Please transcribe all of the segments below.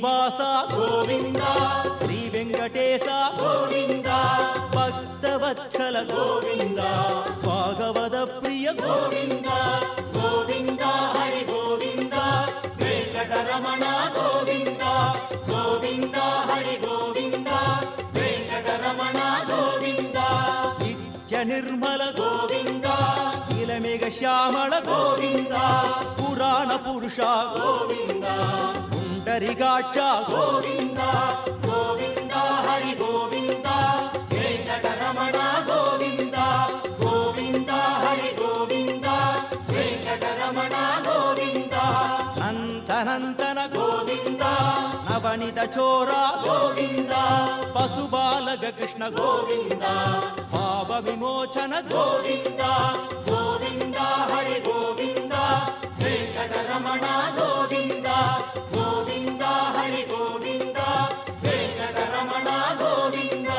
శ్రీనివాస గోవింద శ్రీ వెంకటేశ గోవింద భక్తవత్సల గోవింద భాగవత ప్రియ గోవింద గోవింద హరి గోవింద వెంకటరమణ గోవింద గోవింద హరి గోవింద వెంకటరమణ గోవింద నిత్య నిర్మల గోవింద నీలమేఘ శ్యామళ గోవింద పురాణ పురుష గోవింద పుండరికాక్ష గోవింద గోవింద హరి గోవింద వెంకటరమణ గోవింద గోవింద హరి గోవింద వెంకటరమణ గోవింద నందనందన గోవింద నవనిత చోర గోవింద పశుబాలక కృష్ణ గోవింద పాప విమోచన గోవింద గోవింద హరి గోవింద వెంకటరమణ గోవింద గోవింద హరి గోవింద వెంకటరమణ గోవింద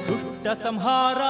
దుష్ట సంహార